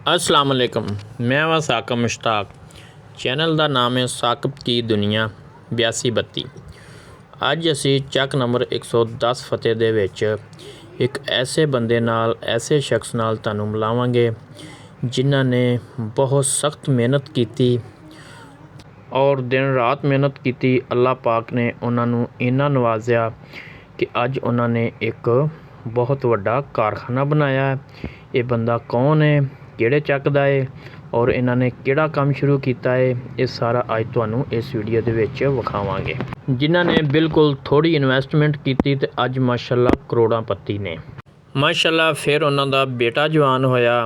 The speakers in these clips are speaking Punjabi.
अस्सलाम वालेकुम। मैं वा साकब मुश्ताक। चैनल का नाम है साकब की दुनिया 8232। ਅੱਜ ਅਸੀਂ ਚੱਕ ਨੰਬਰ 110 ਫਤਿਹ ਦੇ ਵਿੱਚ ਇੱਕ ਐਸੇ ਬੰਦੇ ਨਾਲ, ਐਸੇ ਸ਼ਖਸ ਨਾਲ ਤੁਹਾਨੂੰ ਮਿਲਾਵਾਂਗੇ ਜਿਨ੍ਹਾਂ ਨੇ ਬਹੁਤ ਸਖਤ ਮਿਹਨਤ ਕੀਤੀ ਔਰ ਦਿਨ ਰਾਤ ਮਿਹਨਤ ਕੀਤੀ। ਅੱਲਾਹ ਪਾਕ ਨੇ ਉਹਨਾਂ ਨੂੰ ਇੰਨਾ ਨਵਾਜ਼ਿਆ ਕਿ ਅੱਜ ਉਹਨਾਂ ਨੇ ਇੱਕ ਬਹੁਤ ਵੱਡਾ ਕਾਰਖਾਨਾ ਬਣਾਇਆ ਹੈ। ਇਹ ਬੰਦਾ ਕੌਣ ਹੈ, ਕਿਹੜੇ ਚੱਕ ਦਾ ਹੈ ਔਰ ਇਹਨਾਂ ਨੇ ਕਿਹੜਾ ਕੰਮ ਸ਼ੁਰੂ ਕੀਤਾ ਹੈ, ਇਹ ਸਾਰਾ ਅੱਜ ਤੁਹਾਨੂੰ ਇਸ ਵੀਡੀਓ ਦੇ ਵਿੱਚ ਵਿਖਾਵਾਂਗੇ। ਜਿਨ੍ਹਾਂ ਨੇ ਬਿਲਕੁਲ ਥੋੜ੍ਹੀ ਇਨਵੈਸਟਮੈਂਟ ਕੀਤੀ ਤੇ ਅੱਜ ਮਾਸ਼ਾਅੱਲਾ ਕਰੋੜਾਂ ਪਤੀ ਨੇ। ਮਾਸ਼ਾਅੱਲਾ ਫਿਰ ਉਹਨਾਂ ਦਾ ਬੇਟਾ ਜਵਾਨ ਹੋਇਆ।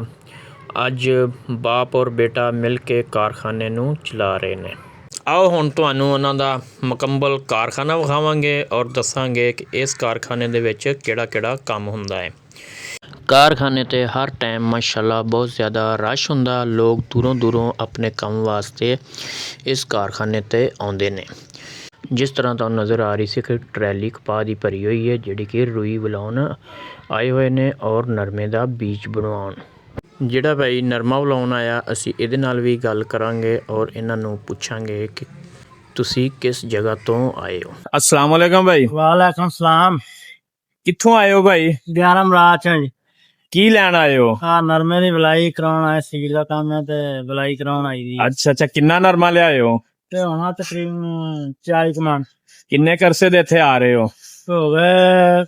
ਅੱਜ ਬਾਪ ਔਰ ਬੇਟਾ ਮਿਲ ਕੇ ਕਾਰਖਾਨੇ ਨੂੰ ਚਲਾ ਰਹੇ ਨੇ। ਆਓ ਹੁਣ ਤੁਹਾਨੂੰ ਉਹਨਾਂ ਦਾ ਮੁਕੰਮਲ ਕਾਰਖਾਨਾ ਵਿਖਾਵਾਂਗੇ ਔਰ ਦੱਸਾਂਗੇ ਕਿ ਇਸ ਕਾਰਖਾਨੇ ਦੇ ਵਿੱਚ ਕਿਹੜਾ ਕਿਹੜਾ ਕੰਮ ਹੁੰਦਾ ਹੈ। ਕਾਰਖਾਨੇ 'ਤੇ ਹਰ ਟਾਈਮ ਮਾਸ਼ਾਅੱਲਾ ਬਹੁਤ ਜ਼ਿਆਦਾ ਰਸ਼ ਹੁੰਦਾ। ਲੋਕ ਦੂਰੋਂ ਦੂਰੋਂ ਆਪਣੇ ਕੰਮ ਵਾਸਤੇ ਇਸ ਕਾਰਖਾਨੇ 'ਤੇ ਆਉਂਦੇ ਨੇ। ਜਿਸ ਤਰ੍ਹਾਂ ਤੁਹਾਨੂੰ ਨਜ਼ਰ ਆ ਰਹੀ ਸੀ ਕਿ ਟਰੈਲੀ ਕਪਾਹ ਦੀ ਭਰੀ ਹੋਈ ਹੈ, ਜਿਹੜੀ ਕਿ ਰੂਈ ਵਲਾਉਣ ਆਏ ਹੋਏ ਨੇ ਔਰ ਨਰਮੇ ਦਾ ਬੀਜ ਬਣਵਾਉਣ। ਜਿਹੜਾ ਭਾਈ ਨਰਮਾ ਵਲਾਉਣ ਆਇਆ, ਅਸੀਂ ਇਹਦੇ ਨਾਲ ਵੀ ਗੱਲ ਕਰਾਂਗੇ ਔਰ ਇਹਨਾਂ ਨੂੰ ਪੁੱਛਾਂਗੇ ਕਿ ਤੁਸੀਂ ਕਿਸ ਜਗ੍ਹਾ ਤੋਂ ਆਏ ਹੋ। अस्सलाम वालेकुम भाई। वालेकुम सलाम। कित्थों आए हो भाई? ग्यारह मराज है जी। की लैन आए हो? हाँ, नरमे दी बलाई कराउण आए, सील दा काम है ते बलाई कराउण आई दी। अच्छा अच्छा, किन्ना नरमा ले आए हो? ते होना तकरीबन 40 मन। किन्ने करसे दे थे आ रहे हो? हो गए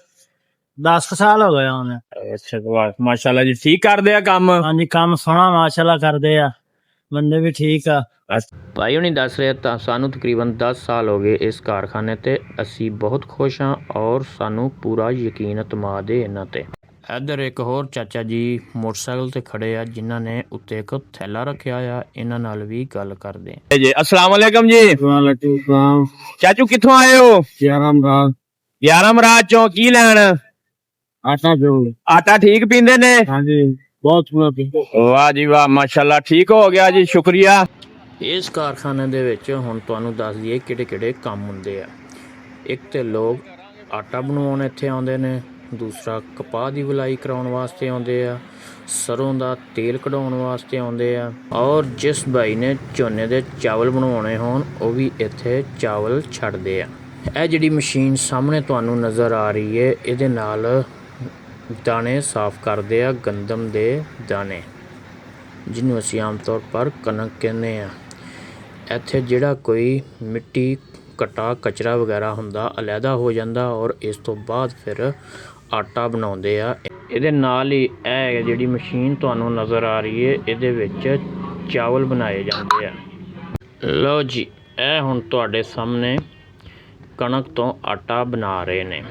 10 साल हो गए हमें। अच्छा वाह, माशाल्लाह जी। ठीक कर दिया काम? हाँ जी, काम सोहना माशाल्लाह करदे आ, बंदे भी ठीक आ। ਭਾਈ ਹੁਣੀ ਦੱਸ ਰਹੇ ਤਾਂ ਸਾਨੂੰ ਤਕਰੀਬਨ 10 ਸਾਲ ਹੋ ਗਏ ਇਸ ਕਾਰਖਾਨੇ 'ਤੇ। ਅਸੀਂ ਬਹੁਤ ਖੁਸ਼ ਹਾਂ ਔਰ ਸਾਨੂੰ ਪੂਰਾ ਯਕੀਨ ਇਤਮਾਦ ਹੈ ਇਹਨਾਂ 'ਤੇ। ਇੱਧਰ ਇੱਕ ਹੋਰ ਚਾਚਾ ਜੀ ਮੋਟਰਸਾਈਕਲ 'ਤੇ ਖੜੇ ਆ, ਜਿਨ੍ਹਾਂ ਨੇ ਉੱਤੇ ਇੱਕ ਥੈਲਾ ਰੱਖਿਆ ਆ। ਇਹਨਾਂ ਨਾਲ ਵੀ ਗੱਲ ਕਰਦੇ ਹਾਂ। जी अस्सलाम वालेकुम जी। वालेकुम सलाम। चाचू कित्थों आए हो? 11 मराज 11 मराज चों। की लैन? आटा जो। आटा ठीक पींदे ने? हाँ जी, बहुत पूरा पी। वाह जी वाह, माशाल्लाह ठीक हो गया जी, शुक्रिया। ਇਸ ਕਾਰਖਾਨੇ ਦੇ ਵਿੱਚ ਹੁਣ ਤੁਹਾਨੂੰ ਦੱਸ ਦਈਏ ਕਿਹੜੇ ਕਿਹੜੇ ਕੰਮ ਹੁੰਦੇ ਆ। ਇੱਕ ਤਾਂ ਲੋਕ ਆਟਾ ਬਣਾਉਣ ਇੱਥੇ ਆਉਂਦੇ ਨੇ, ਦੂਸਰਾ ਕਪਾਹ ਦੀ ਵਲਾਈ ਕਰਾਉਣ ਵਾਸਤੇ ਆਉਂਦੇ ਆ, ਸਰੋਂ ਦਾ ਤੇਲ ਕਢਾਉਣ ਵਾਸਤੇ ਆਉਂਦੇ ਆ ਔਰ ਜਿਸ ਭਾਈ ਨੇ ਝੋਨੇ ਦੇ ਚਾਵਲ ਬਣਾਉਣੇ ਹੋਣ ਉਹ ਵੀ ਇੱਥੇ ਚਾਵਲ ਛੱਡਦੇ ਆ। ਇਹ ਜਿਹੜੀ ਮਸ਼ੀਨ ਸਾਹਮਣੇ ਤੁਹਾਨੂੰ ਨਜ਼ਰ ਆ ਰਹੀ ਹੈ, ਇਹਦੇ ਨਾਲ ਦਾਣੇ ਸਾਫ਼ ਕਰਦੇ ਆ, ਗੰਦਮ ਦੇ ਦਾਣੇ, ਜਿਹਨੂੰ ਅਸੀਂ ਆਮ ਤੌਰ ਪਰ ਕਣਕ ਕਹਿੰਦੇ ਆ। ਇੱਥੇ ਜਿਹੜਾ ਕੋਈ ਮਿੱਟੀ ਘਟਾ ਕਚਰਾ ਵਗੈਰਾ ਹੁੰਦਾ ਅਲੱਗਾ ਹੋ ਜਾਂਦਾ ਔਰ ਇਸ ਤੋਂ ਬਾਅਦ ਫਿਰ ਆਟਾ ਬਣਾਉਂਦੇ ਆ। ਇਹਦੇ ਨਾਲ ਹੀ ਇਹ ਜਿਹੜੀ ਮਸ਼ੀਨ ਤੁਹਾਨੂੰ ਨਜ਼ਰ ਆ ਰਹੀ ਹੈ, ਇਹਦੇ ਵਿੱਚ ਚਾਵਲ ਬਣਾਏ ਜਾਂਦੇ ਆ। ਲਓ ਜੀ, ਇਹ ਹੁਣ ਤੁਹਾਡੇ ਸਾਹਮਣੇ ਕਣਕ ਤੋਂ ਆਟਾ ਬਣਾ ਰਹੇ ਨੇ।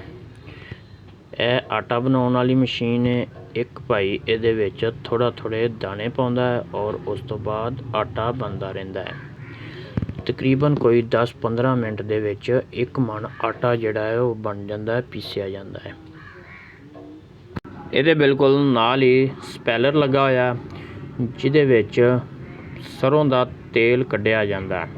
ਇਹ ਆਟਾ ਬਣਾਉਣ ਵਾਲੀ ਮਸ਼ੀਨ ਹੈ। ਇੱਕ ਭਾਈ ਇਹਦੇ ਵਿੱਚ ਥੋੜ੍ਹੇ ਦਾਣੇ ਪਾਉਂਦਾ ਹੈ ਔਰ ਉਸ ਤੋਂ ਬਾਅਦ ਆਟਾ ਬਣਦਾ ਰਹਿੰਦਾ ਹੈ। ਤਕਰੀਬਨ ਕੋਈ 10-15 ਮਿੰਟ ਦੇ ਵਿੱਚ 1 ਮਣ ਆਟਾ ਜਿਹੜਾ ਹੈ ਉਹ ਬਣ ਜਾਂਦਾ ਹੈ, ਪੀਸਿਆ ਜਾਂਦਾ ਹੈ। ਇਹਦੇ ਬਿਲਕੁਲ ਨਾਲ ਹੀ ਸਪੈਲਰ ਲੱਗਾ ਹੋਇਆ, ਜਿਹਦੇ ਵਿੱਚ ਸਰੋਂ ਦਾ ਤੇਲ ਕੱਢਿਆ ਜਾਂਦਾ ਹੈ।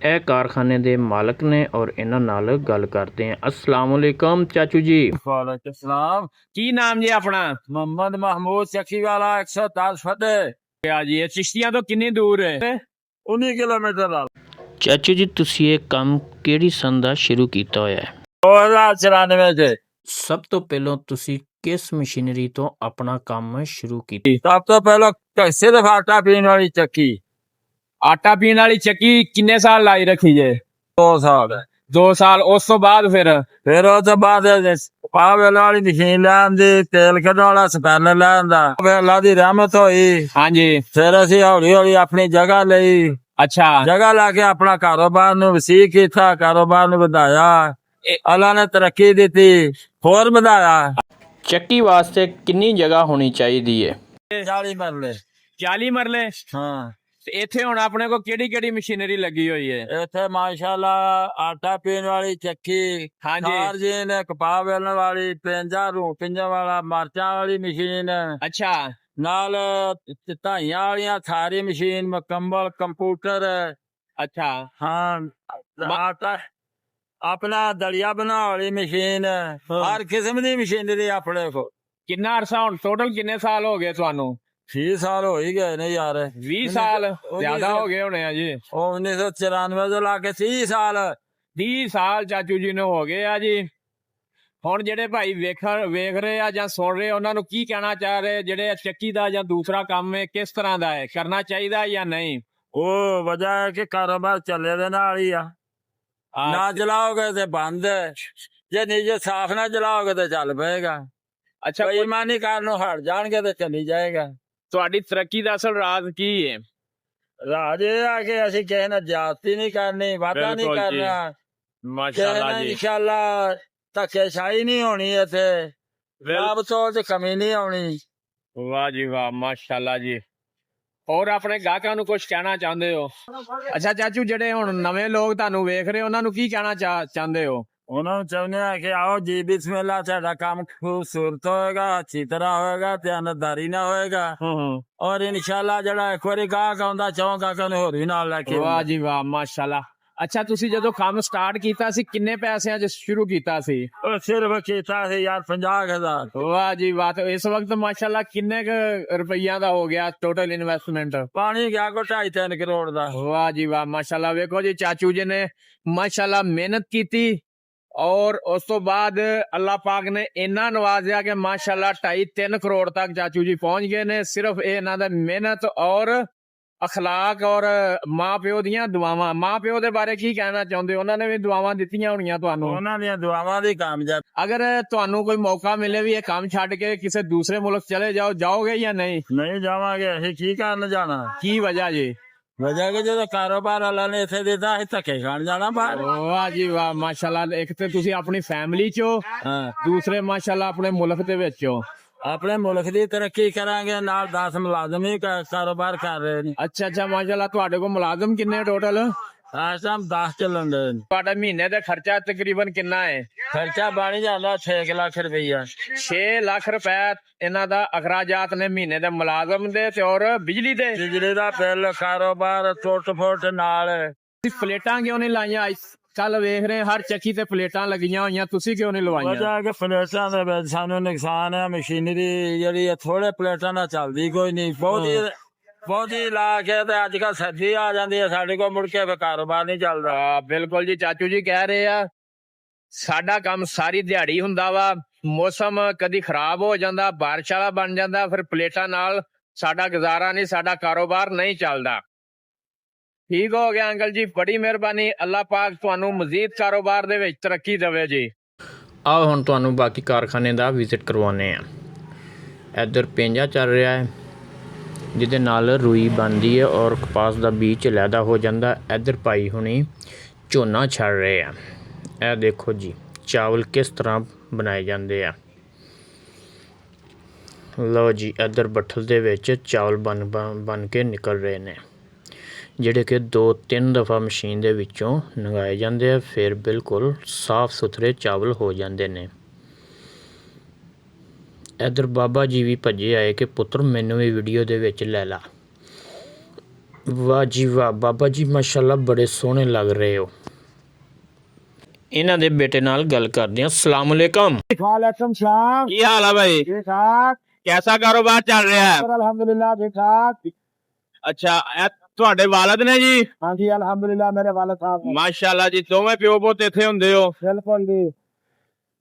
ਇਹ ਕਾਰਖਾਨੇ ਦੇ ਮਾਲਕ ਨੇ ਔਰ ਇਹਨਾਂ ਨਾਲ ਗੱਲ ਕਰਦੇ ਹਾਂ। अस्सलाम वालेकुम चाचू जी। वालेकुम सलाम। की नाम जी अपना? मोहम्मद महमूद चक्की वाला 110 फतेह। क्या जी, ये चिश्तियां तो कितनी दूर है? 19 किलोमीटर ला। ਚਾਚੂ ਜੀ, ਤੁਸੀਂ ਇਹ ਕੰਮ ਕਿਹੜੀ ਸੰਨ ਦਾ ਸ਼ੁਰੂ ਕੀਤਾ ਹੋਇਆ ਹੈ? 2094 ਚ। ਸਭ ਤੋਂ ਪਹਿਲਾਂ ਤੁਸੀਂ ਕਿਸ ਮਸ਼ੀਨਰੀ ਤੋਂ ਆਪਣਾ ਕੰਮ ਸ਼ੁਰੂ ਕੀਤਾ? ਸਭ ਤੋਂ ਪਹਿਲਾਂ ਸਿਰਫ ਆਟਾ ਪੀਣ ਵਾਲੀ ਚੱਕੀ। आटा पीने वाली चक्की किन्ने साल लाई रखी जे? 2 साल। 2 साल। उस तो बाद ਫਿਰ ਉਹ ਤੋਂ ਬਾਅਦ ਕਪਾਹ ਵੇਲਣ ਵਾਲੀ ਮਸ਼ੀਨ ਲਿਆਂਦੀ, ਤੇਲ ਕੱਢਣ ਵਾਲਾ ਸਪੈਨਰ ਲਿਆਂਦਾ। ਫਿਰ ਅੱਲਾ ਦੀ ਰਹਿਮਤ ਹੋਈ। हाँ जी। ਫਿਰ ਅਸੀਂ ਹੌਲੀ ਹੌਲੀ ਆਪਣੀ ਜਗ੍ਹਾ ਲਈ। अच्छा। ਜਗ੍ਹਾ ਲਾ ਕੇ ਆਪਣਾ ਕਾਰੋਬਾਰ ਨੂੰ ਵਸੀਹ ਕੀਤਾ, ਕਾਰੋਬਾਰ ਨੂੰ ਵਧਾਇਆ। ਅੱਲਾ ਨੇ ਤਰੱਕੀ ਦਿੱਤੀ, ਹੋਰ ਵਧਾਇਆ। ਚੱਕੀ ਵਾਸਤੇ ਕਿੰਨੀ ਜਗ੍ਹਾ ਹੋਣੀ ਚਾਹੀਦੀ ਹੈ? 40 ਮਰਲੇ। 40 मरले। ਹਾਂ। ਤੇ ਇੱਥੇ ਹੁਣ ਆਪਣੇ ਕੋਲ ਕਿਹੜੀ ਕਿਹੜੀ ਮਸ਼ੀਨਰੀ ਲੱਗੀ ਹੋਈ ਹੈ? ਇੱਥੇ ਮਾਸ਼ਾਅੱਲਾ ਆਟਾ ਪੀਣ ਵਾਲੀ ਚੱਕੀ, ਹਾਂਜੀ। ਖਾਰਜੀਨ, ਕਪਾਹ ਵੇਲਣ ਵਾਲੀ, ਪਿੰਜਾਂ ਵਾਲਾ, ਮਰਚਾਂ ਵਾਲੀ ਮਸ਼ੀਨ, ਅੱਛਾ। ਨਾਲ ਧਾਈਆਂ ਵਾਲੀਆਂ ਸਾਰੀ ਮਸ਼ੀਨ, ਮੁਕੰਮਲ ਕੰਪਿਊਟਰ। ਅੱਛਾ। ਹਾਂ, ਆਟਾ ਆਪਣਾ ਦਲੀਆ ਬਣਾਉਣ ਵਾਲੀ ਮਸ਼ੀਨ, ਹਰ ਕਿਸਮ ਦੀ ਮਸ਼ੀਨਰੀ ਆਪਣੇ ਕੋਲ। ਕਿੰਨਾ ਅਰਸਾ ਹੁਣ ਟੋਟਲ ਕਿੰਨੇ ਸਾਲ ਹੋ ਗਏ ਤੁਹਾਨੂੰ? 6 ਸਾਲ ਹੋ ਹੀ ਗਏ ਨੇ ਯਾਰ 20 ਸਾਲ ਉਹ ਜ਼ਿਆਦਾ ਹੋ ਗਏ ਹੋਣੇ ਆ ਜੀ। ਉਹ 1994 ਤੋਂ ਲਾ ਕੇ 30 ਸਾਲ 30 ਸਾਲ ਚਾਚੂ ਜੀ ਨੂੰ ਹੋ ਗਏ ਆ ਜੀ। ਹੁਣ ਜਿਹੜੇ ਭਾਈ ਵੇਖ ਰਹੇ ਆ ਜਾਂ ਸੁਣ ਰਹੇ ਉਹਨਾਂ ਨੂੰ ਕੀ ਕਹਿਣਾ ਚਾਹ ਰਹੇ, ਜਿਹੜੇ ਚੱਕੀ ਦਾ ਜਾਂ ਦੂਸਰਾ ਕੰਮ ਹੈ ਕਿਸ ਤਰ੍ਹਾਂ ਦਾ ਹੈ, ਕਰਨਾ ਚਾਹੀਦਾ ਜਾਂ ਨਹੀਂ? ਉਹ ਵਜ੍ਹਾ ਹੈ ਕਿ ਕਾਰੋਬਾਰ ਚੱਲੇ ਦੇ ਨਾਲ ਹੀ ਆ। ਨਾ ਚਲਾਓਗੇ ਤੇ ਬੰਦ ਹੈ, ਜੇ ਨੀਜੇ ਸਾਫ ਨਾ ਚਲਾਓਗੇ ਤੇ ਚੱਲ ਪਏਗਾ। ਅੱਛਾ, ਬੇਈਮਾਨੀ ਕਰਨ ਨੂੰ ਹਟ ਜਾਣਗੇ ਤੇ ਚੱਲੀ ਜਾਏਗਾ। ਤੁਹਾਡੀ ਤਰੱਕੀ ਦਾ ਅਸਲ ਰਾਜ਼ ਕੀ ਹੈ? ਰਾਜ ਇਹ ਆ ਕਿ ਅਸੀਂ ਕਿਸੇ ਨਾਲ ਜਾਤੀ ਨਹੀਂ ਕਰਨੀ, ਵਾਦਾ ਨਹੀਂ ਬਿਲਕੁਲ ਜੀ। ਕਰਨਾ, ਮਾਸ਼ਾਅੱਲਾ ਜੀ। ਇਨਸ਼ਾਅੱਲਾ ਧੱਕੇਸ਼ਾਹੀ ਨਹੀਂ ਹੋਣੀ ਇੱਥੇ, ਰੱਬ ਤੋਂ ਤੇ ਕਮੀ ਨਹੀਂ ਆਉਣੀ। ਵਾਹ ਜੀ ਵਾਹ, ਮਾਸ਼ਾਅੱਲਾ ਜੀ। ਹੋਰ ਆਪਣੇ ਗਾਹਕਾਂ ਨੂੰ ਕੁਝ ਕਹਿਣਾ ਚਾਹੁੰਦੇ ਹੋ? ਅੱਛਾ ਚਾਚੂ, ਜਿਹੜੇ ਹੁਣ ਨਵੇਂ ਲੋਕ ਤੁਹਾਨੂੰ ਵੇਖ ਰਹੇ ਉਹਨਾਂ ਨੂੰ ਕੀ ਕਹਿਣਾ ਚਾਹੁੰਦੇ ਹੋ? ਉਹਨਾਂ ਨੂੰ ਚਾਹੁੰਦੇ ਆ ਕਿ ਆਓ ਜੀ ਬਿਸਮਿਲ੍ਲਾ, ਸਾਡਾ ਕੰਮ ਖੂਬਸੂਰਤ ਹੋਏਗਾ, ਅੱਛੀ ਤਰ੍ਹਾਂ ਹੋਏਗਾ, ਧਿਆਨਦਾਰੀ ਨਾ ਹੋਏਗਾ। ਔਰ ਇਨਸ਼ਾਅੱਲਾ ਜਿਹੜਾ ਇੱਕ ਵਾਰੀ ਗਾਹਕ ਆਉਂਦਾ ਚਾਹਾਂਗਾ ਕਿ ਉਹਨੂੰ ਹੋਰ ਵੀ ਨਾਲ ਲੈ ਕੇ ਵਾਹ ਜੀ ਵਾਹ, ਮਾਸ਼ਾਅੱਲਾ। ਅੱਛਾ, ਤੁਸੀਂ ਜਦੋਂ ਕੰਮ ਸਟਾਰਟ ਕੀਤਾ ਸੀ ਕਿੰਨੇ ਪੈਸਿਆਂ 'ਚ ਸ਼ੁਰੂ ਕੀਤਾ ਸੀ? ਉਹ ਸਿਰਫ ਕੀਤਾ ਸੀ ਯਾਰ 50,000। ਵਾਹ ਜੀ ਵਾਹ। ਤੇ ਇਸ ਵਕਤ ਮਾਸ਼ਾਅੱਲਾ ਕਿੰਨੇ ਕੁ ਰੁਪਈਆਂ ਦਾ ਹੋ ਗਿਆ ਟੋਟਲ ਇਨਵੈਸਟਮੈਂਟ? ਪਾਣੀ ਗਿਆ ਕੋ 2.5-3 ਕਰੋੜ ਦਾ। ਵਾਹ ਜੀ ਵਾਹ, ਮਾਸ਼ਾਅੱਲਾ। ਵੇਖੋ ਜੀ, ਚਾਚੂ ਜੀ ਨੇ ਮਾਸ਼ਾਅੱਲਾ ਮਿਹਨਤ ਕੀਤੀ ਔਰ ਉਸ ਤੋਂ ਬਾਅਦ ਅੱਲਾਹ ਪਾਕ ਨੇ ਇੰਨਾ ਨਵਾਜ਼ਿਆ ਕਿ ਮਾਸ਼ਾਅੱਲਾ 2.5-3 ਕਰੋੜ ਤੱਕ ਚਾਚੂ ਜੀ ਪਹੁੰਚ ਗਏ ਨੇ। ਸਿਰਫ ਇਹ ਇਹਨਾਂ ਦਾ ਮਿਹਨਤ ਔਰ ਅਖਲਾਕ ਔਰ ਮਾਂ ਪਿਓ ਦੀਆਂ ਦੁਆਵਾਂ। ਮਾਂ ਪਿਓ ਦੇ ਬਾਰੇ ਕੀ ਕਹਿਣਾ ਚਾਹੁੰਦੇ ਹੋ? ਉਹਨਾਂ ਨੇ ਵੀ ਦੁਆਵਾਂ ਦਿੱਤੀਆਂ ਹੋਣੀਆਂ ਤੁਹਾਨੂੰ। ਉਹਨਾਂ ਦੀਆਂ ਦੁਆਵਾਂ ਦੀ ਕਾਮਯਾਬ। ਅਗਰ ਤੁਹਾਨੂੰ ਕੋਈ ਮੌਕਾ ਮਿਲੇ ਵੀ ਇਹ ਕੰਮ ਛੱਡ ਕੇ ਕਿਸੇ ਦੂਸਰੇ ਮੁਲਕ ਚਲੇ ਜਾਓਗੇ ਜਾਂ ਨਹੀਂ? ਨਹੀਂ ਜਾਵਾਂਗੇ, ਅਸੀਂ ਕੀ ਕਰਨ ਜਾਣਾ? ਕੀ ਵਜ੍ਹਾ ਜੀ? ਵਜ੍ਹਾ ਕਿ ਜਦੋਂ ਕਾਰੋਬਾਰ ਅੱਲਾ ਨੇ ਇੱਥੇ ਦਿੱਤਾ ਅਸੀਂ ਧੱਕੇ ਖਾਣ ਜਾਣਾ ਬਾਹਰ। ਵਾਹ ਜੀ ਵਾਹ, ਮਾਸ਼ਾਅੱਲਾ। ਇੱਕ ਤੇ ਤੁਸੀਂ ਆਪਣੀ ਫੈਮਿਲੀ ਚੋਂ, ਹਾਂ, ਦੂਸਰੇ ਮਾਸ਼ਾਅੱਲਾ ਆਪਣੇ ਮੁਲਕ ਦੇ ਵਿੱਚੋਂ। ਆਪਣੇ ਮੁਲਕ ਦੀ ਤਰੱਕੀ ਕਰਾਂਗੇ, ਨਾਲ 10 ਮੁਲਾਜ਼ਮ ਹੀ ਕਾਰੋਬਾਰ ਕਰ ਰਹੇ ਨੇ। ਅੱਛਾ ਮਾਸ਼ਾਅੱਲਾ। ਤੁਹਾਡੇ ਕੋਲ ਮੁਲਾਜ਼ਮ ਕਿੰਨੇ ਟੋਟਲ? ਇਸ ਟਾਈਮ 10 ਚੱਲਣ ਦੇ। ਤੁਹਾਡਾ ਮਹੀਨੇ ਦਾ ਖਰਚਾ ਤਕਰੀਬਨ ਕਿੰਨਾ ਹੈ? ਖਰਚਾ ਬਣ ਜਾਂਦਾ 6 ਲੱਖ ਰੁਪਈਆ। 6 ਲੱਖ ਰੁਪਏ ਇਹਨਾਂ ਦਾ ਅਖਰਾਜਾਤ ਨੇ ਮਹੀਨੇ ਦੇ ਮੁਲਾਜ਼ਮ ਦੇ ਤੇ ਔਰ ਬਿਜਲੀ ਦੇ। ਬਿਜਲੀ ਦਾ ਬਿੱਲ, ਕਾਰੋਬਾਰ ਟੁੱਟ ਫੁੱਟ ਨਾਲ। ਤੁਸੀਂ ਪਲੇਟਾਂ ਕਿਉਂ ਨਹੀਂ ਲਾਈਆਂ? ਕੱਲ ਵੇਖ ਰਹੇ ਹਰ ਚੱਕੀ ਤੇ ਪਲੇਟਾਂ ਲੱਗੀਆਂ ਹੋਈਆਂ, ਤੁਸੀਂ ਕਿਉਂ ਨਹੀਂ ਲਵਾਈਆਂ? ਵਜ੍ਹਾ ਕਿ ਪਲੇਟਾਂ ਦੇ ਵਿੱਚ ਸਾਨੂੰ ਨੁਕਸਾਨ ਹੈ, ਮਸ਼ੀਨਰੀ ਜਿਹੜੀ ਹੈ ਥੋੜੇ ਪਲੇਟਾਂ ਨਾਲ ਚੱਲਦੀ ਕੋਈ ਨਹੀਂ। ਬਹੁਤੀ ਲਾ ਕੇ ਤੇ ਅੱਜ ਕੱਲ ਸਰਦੀ ਆ ਜਾਂਦੀ ਹੈ, ਸਾਡੇ ਕੋਲ ਮੁੜ ਕੇ ਕਾਰੋਬਾਰ ਨਹੀਂ ਚੱਲਦਾ। ਬਿਲਕੁਲ ਜੀ, ਚਾਚੂ ਜੀ ਕਹਿ ਰਹੇ ਆ ਸਾਡਾ ਕੰਮ ਸਾਰੀ ਦਿਹਾੜੀ ਹੁੰਦਾ ਵਾ, ਮੌਸਮ ਕਦੀ ਖਰਾਬ ਹੋ ਜਾਂਦਾ, ਬਾਰਿਸ਼ ਵਾਲਾ ਬਣ ਜਾਂਦਾ, ਫਿਰ ਪਲੇਟਾਂ ਨਾਲ ਸਾਡਾ ਗੁਜ਼ਾਰਾ ਨਹੀਂ, ਸਾਡਾ ਕਾਰੋਬਾਰ ਨਹੀਂ ਚੱਲਦਾ। ਠੀਕ ਹੋ ਗਿਆ ਅੰਕਲ ਜੀ, ਬੜੀ ਮਿਹਰਬਾਨੀ। ਅੱਲਾਹ ਪਾਕ ਤੁਹਾਨੂੰ ਮਜ਼ੀਦ ਕਾਰੋਬਾਰ ਦੇ ਵਿੱਚ ਤਰੱਕੀ ਦੇਵੇ ਜੀ। ਆਓ ਹੁਣ ਤੁਹਾਨੂੰ ਬਾਕੀ ਕਾਰਖਾਨੇ ਦਾ ਵਿਜ਼ਿਟ ਕਰਵਾਉਂਦੇ ਆ। ਇੱਧਰ ਪੇਂਜਾ ਚੱਲ ਰਿਹਾ ਹੈ ਜਿਹਦੇ ਨਾਲ ਰੂਈ ਬਣਦੀ ਹੈ ਔਰ ਕਪਾਸ ਦਾ ਬੀਜ ਲੈਦਾ ਹੋ ਜਾਂਦਾ। ਇੱਧਰ ਭਾਈ ਹੁਣੀ ਝੋਨਾ ਛੱਡ ਰਹੇ ਆ। ਇਹ ਦੇਖੋ ਜੀ ਚਾਵਲ ਕਿਸ ਤਰ੍ਹਾਂ ਬਣਾਏ ਜਾਂਦੇ ਆ। ਲਓ ਜੀ, ਇੱਧਰ ਬੱਠਲ ਦੇ ਵਿੱਚ ਚਾਵਲ ਬਣ ਕੇ ਨਿਕਲ ਰਹੇ ਨੇ, ਜਿਹੜੇ ਕਿ 2-3 ਦਫਾ ਮਸ਼ੀਨ ਦੇ ਵਿੱਚੋਂ ਲੰਘਾਏ ਜਾਂਦੇ ਆ, ਫਿਰ ਬਿਲਕੁਲ ਸਾਫ ਸੁਥਰੇ ਚਾਵਲ ਹੋ ਜਾਂਦੇ ਨੇ। ਇੱਧਰ ਬਾਬਾ ਜੀ ਵੀ ਭੱਜੇ ਆਏ ਕਿ ਪੁੱਤਰ ਮੈਨੂੰ ਵੀ ਵੀਡੀਓ ਦੇ ਵਿੱਚ ਲੈ ਲਾ। ਵਾਹ ਜੀ ਵਾਹ, ਬਾਬਾ ਜੀ ਮਾਸ਼ਾਅੱਲਾ ਬੜੇ ਸੋਹਣੇ ਲੱਗ ਰਹੇ ਹੋ। ਇਹਨਾਂ ਦੇ ਬੇਟੇ ਨਾਲ ਗੱਲ ਕਰਦੇ ਹਾਂ। अस्सलाम वालेकुम। वालेकुम सलाम। ਕੀ ਹਾਲ ਆ ਭਾਈ? ठीक ठाक। ਕੈਸਾ ਕਾਰੋਬਾਰ ਚੱਲ ਰਿਹਾ ਹੈ? अल्हम्दुलिल्लाह ठीक ठाक। ਅੱਛਾ, ਇਹ ਤੁਹਾਡੇ ਵਾਲਦ ਨੇ ਜੀ? हाँ जी अल्हम्दुलिल्लाह मेरे वालिद साहब हैं। ਮਾਸ਼ਾਅੱਲਾ ਜੀ, ਦੋਵੇਂ ਪਿਓ ਪੁੱਤ ਇੱਥੇ ਹੁੰਦੇ ਹੋ। बिल्कुल जी।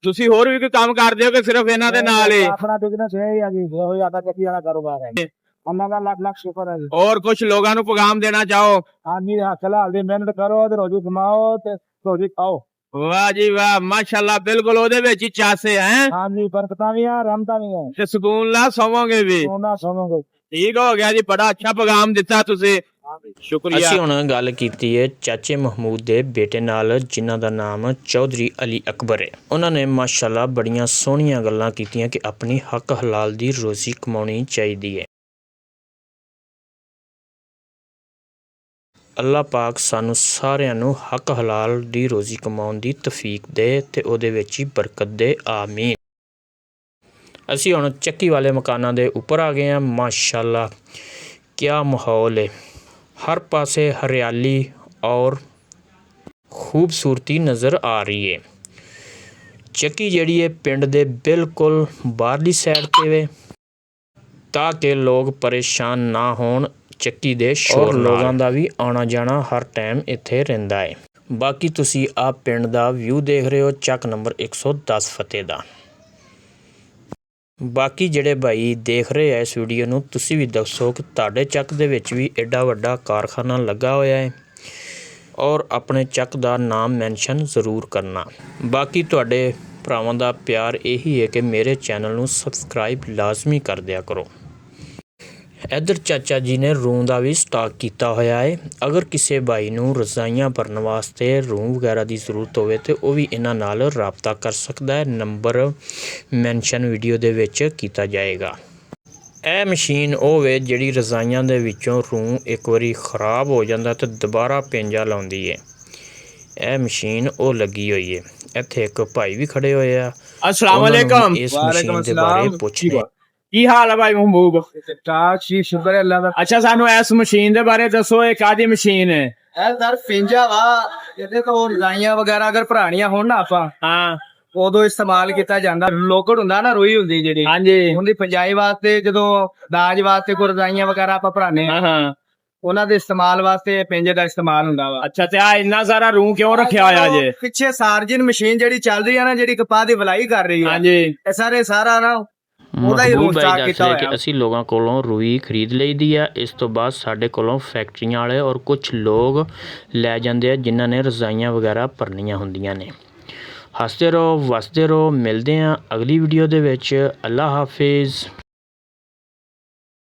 ਤੁਸੀਂ ਹੋਰ ਵੀ ਕੋਈ ਕੰਮ ਕਰਦੇ ਹੋ ਕਿ ਸਿਰਫ ਇਹਨਾਂ ਦੇ ਨਾਲ ਹੀ? अपना बिजनेस है ही जी, वो ही आता चक्की वाला कारोबार है। अल्लाह का लाख लाख शुक्र है जी। और कुछ लोगों को पैगाम देना चाहो? हाँ जी हाँ, हलाल दी मेहनत करो ते रोजी कमाओ ते रोजी खाओ। वाह जी वाह, माशाअल्लाह। बिल्कुल ਉਹਦੇ ਵਿੱਚ ਹੀ ਚਾਸੇ हैं। हाँ जी, बरकतां भी हैं, रहमतां भी हैं। ਤੇ ਸਕੂਨ ਨਾਲ ਸੌਵੋਗੇ ਵੀ। सोना सोनोगे। ਠੀਕ ਹੋ ਗਿਆ ਜੀ, ਬੜਾ ਅੱਛਾ ਪੈਗਾਮ ਦਿੱਤਾ ਤੁਸੀਂ, ਸ਼ੁਕਰੀਆ। ਅਸੀਂ ਹੁਣ ਗੱਲ ਕੀਤੀ ਹੈ ਚਾਚੇ ਮਹਿਮੂਦ ਦੇ ਬੇਟੇ ਨਾਲ, ਜਿਨ੍ਹਾਂ ਦਾ ਨਾਮ ਚੌਧਰੀ ਅਲੀ ਅਕਬਰ ਹੈ। ਉਹਨਾਂ ਨੇ ਮਾਸ਼ਾਅੱਲਾ ਬੜੀਆਂ ਸੋਹਣੀਆਂ ਗੱਲਾਂ ਕੀਤੀਆਂ ਕਿ ਆਪਣੀ ਹੱਕ ਹਲਾਲ ਦੀ ਰੋਜ਼ੀ ਕਮਾਉਣੀ ਚਾਹੀਦੀ ਹੈ। ਅੱਲਾਹ ਪਾਕ ਸਾਨੂੰ ਸਾਰਿਆਂ ਨੂੰ ਹੱਕ ਹਲਾਲ ਦੀ ਰੋਜ਼ੀ ਕਮਾਉਣ ਦੀ ਤੌਫੀਕ ਦੇ ਤੇ ਉਹਦੇ ਵਿੱਚ ਹੀ ਬਰਕਤ ਦੇ, ਆਮੀਨ। ਅਸੀਂ ਹੁਣ ਚੱਕੀ ਵਾਲੇ ਮਕਾਨਾਂ ਦੇ ਉੱਪਰ ਆ ਗਏ ਹਾਂ। ਮਾਸ਼ਾਅੱਲਾ ਕਿਆ ਮਾਹੌਲ ਹੈ, ਹਰ ਪਾਸੇ ਹਰਿਆਲੀ ਔਰ ਖੂਬਸੂਰਤੀ ਨਜ਼ਰ ਆ ਰਹੀ ਹੈ। ਚੱਕੀ ਜਿਹੜੀ ਹੈ ਪਿੰਡ ਦੇ ਬਿਲਕੁਲ ਬਾਹਰਲੀ ਸਾਈਡ 'ਤੇ ਵੇ ਤਾਂ ਕਿ ਲੋਕ ਪਰੇਸ਼ਾਨ ਨਾ ਹੋਣ ਚੱਕੀ ਦੇ ਸ਼ੋਰ ਨਾਲ। ਲੋਕਾਂ ਦਾ ਵੀ ਆਉਣਾ ਜਾਣਾ ਹਰ ਟਾਈਮ ਇੱਥੇ ਰਹਿੰਦਾ ਹੈ। ਬਾਕੀ ਤੁਸੀਂ ਆਹ ਪਿੰਡ ਦਾ ਵਿਊ ਦੇਖ ਰਹੇ ਹੋ ਚੱਕ ਨੰਬਰ 110 ਫਤਿਹ ਦਾ। ਬਾਕੀ ਜਿਹੜੇ ਭਾਈ ਦੇਖ ਰਹੇ ਆ ਇਸ ਵੀਡੀਓ ਨੂੰ, ਤੁਸੀਂ ਵੀ ਦੱਸੋ ਕਿ ਤੁਹਾਡੇ ਚੱਕ ਦੇ ਵਿੱਚ ਵੀ ਐਡਾ ਵੱਡਾ ਕਾਰਖਾਨਾ ਲੱਗਾ ਹੋਇਆ ਹੈ, ਔਰ ਆਪਣੇ ਚੱਕ ਦਾ ਨਾਮ ਮੈਂਸ਼ਨ ਜ਼ਰੂਰ ਕਰਨਾ। ਬਾਕੀ ਤੁਹਾਡੇ ਭਰਾਵਾਂ ਦਾ ਪਿਆਰ ਇਹੀ ਹੈ ਕਿ ਮੇਰੇ ਚੈਨਲ ਨੂੰ ਸਬਸਕ੍ਰਾਈਬ ਲਾਜ਼ਮੀ ਕਰ ਦਿਆ ਕਰੋ। ਇੱਧਰ ਚਾਚਾ ਜੀ ਨੇ ਰੂਮ ਦਾ ਵੀ ਸਟਾਕ ਕੀਤਾ ਹੋਇਆ ਹੈ। ਅਗਰ ਕਿਸੇ ਭਾਈ ਨੂੰ ਰਜ਼ਾਈਆਂ ਭਰਨ ਵਾਸਤੇ ਰੂਮ ਵਗੈਰਾ ਦੀ ਜ਼ਰੂਰਤ ਹੋਵੇ ਤਾਂ ਉਹ ਵੀ ਇਹਨਾਂ ਨਾਲ ਰਾਬਤਾ ਕਰ ਸਕਦਾ ਹੈ। ਨੰਬਰ ਮੈਂਸ਼ਨ ਵੀਡੀਓ ਦੇ ਵਿੱਚ ਕੀਤਾ ਜਾਏਗਾ। ਇਹ ਮਸ਼ੀਨ ਉਹ ਵੇ ਜਿਹੜੀ ਰਜ਼ਾਈਆਂ ਦੇ ਵਿੱਚੋਂ ਰੂਮ ਇੱਕ ਵਾਰੀ ਖ਼ਰਾਬ ਹੋ ਜਾਂਦਾ ਤੇ ਦੁਬਾਰਾ ਪੇਂਜਾ ਲਾਉਂਦੀ ਹੈ। ਇਹ ਮਸ਼ੀਨ ਉਹ ਲੱਗੀ ਹੋਈ ਹੈ। ਇੱਥੇ ਇੱਕ ਭਾਈ ਵੀ ਖੜੇ ਹੋਏ ਆ। अस्सलाम वालेकुम। ਇਸ ਮਸ਼ੀਨ ਦੇ ਬਾਰੇ ਪੁੱਛਦੇ। ਕੀ ਹਾਲ ਹੈ ਭਾਈ ਮਹਿਬੂਬ? ठीक शी शुक्र है अल्लाह दा। ਅੱਛਾ, ਸਾਨੂੰ ਇਸ ਮਸ਼ੀਨ ਦੇ ਬਾਰੇ ਦੱਸੋ, ਇਹ ਕਾਹਦੀ ਮਸ਼ੀਨ ਹੈ? ਇਹ ਸਰ ਪਿੰਜਾ ਵਾ, ਇਹਦੇ ਤੋਂ ਰਜ਼ਾਈਆਂ ਵਗੈਰਾ ਅਗਰ ਭਰਾਣੀਆਂ ਹੋਣ ਨਾ ਆਪਾਂ ਹਾਂ ਉਦੋਂ ਇਸਤੇਮਾਲ ਕੀਤਾ ਜਾਂਦਾ। ਲੋਕੜ ਹੁੰਦਾ ਨਾ, ਰੋਈ ਹੁੰਦੀ ਜਿਹੜੀ, ਹਾਂਜੀ ਉਹਦੀ ਪੰਜਾਈ ਵਾਸਤੇ, ਜਦੋਂ ਦਾਜ ਵਾਸਤੇ ਕੋਈ ਰਜ਼ਾਈਆਂ ਵਗੈਰਾ ਆਪਾਂ ਭਰਾਣੇ ਆ, ਹਾਂ ਹਾਂ। ਉਹਨਾਂ ਦੇ ਇਸਤੇਮਾਲ ਵਾਸਤੇ ਪਿੰਜੇ ਦਾ ਇਸਤੇਮਾਲ ਹੁੰਦਾ ਵਾ। ਅੱਛਾ, ਤੇ ਆ ਇੰਨਾ ਸਾਰਾ ਰੂਮ ਕਿਉਂ ਰੱਖਿਆ ਹੋਇਆ ਜੇ? ਪਿੱਛੇ ਸਾਰਜਨ ਮਸ਼ੀਨ ਜਿਹੜੀ ਚੱਲ ਰਹੀ ਆ ਨਾ, ਜਿਹੜੀ ਕਪਾਹ ਦੀ ਵਲਾਈ ਕਰ ਰਹੀ ਆ, ਹਾਂਜੀ। ਇਹ ਸਾਰਾ ਨਾ ਉਹਦਾ ਹੀ ਮਹਿਬੂਬ ਰੂਮ ਭਾਈ ਸਟਾਕ ਦੱਸ ਕੀਤਾ ਰਹੇ ਕਿ ਹੋਇਆ। ਅਸੀਂ ਲੋਕਾਂ ਕੋਲੋਂ ਰੂਈ ਖਰੀਦ ਲਈਦੀ ਆ। ਇਸ ਤੋਂ ਬਾਅਦ ਸਾਡੇ ਕੋਲੋਂ ਫੈਕਟਰੀਆਂ ਵਾਲੇ ਔਰ ਕੁਝ ਲੋਕ ਲੈ ਜਾਂਦੇ ਆ ਜਿਨ੍ਹਾਂ ਨੇ ਰਜ਼ਾਈਆਂ ਵਗੈਰਾ ਭਰਨੀਆਂ ਹੁੰਦੀਆਂ ਨੇ। ਹੱਸਦੇ ਰਹੋ, ਵਸਦੇ ਰਹੋ। ਮਿਲਦੇ ਹਾਂ ਅਗਲੀ ਵੀਡੀਓ ਦੇ ਵਿੱਚ। ਅੱਲਾ ਹਾਫਿਜ਼।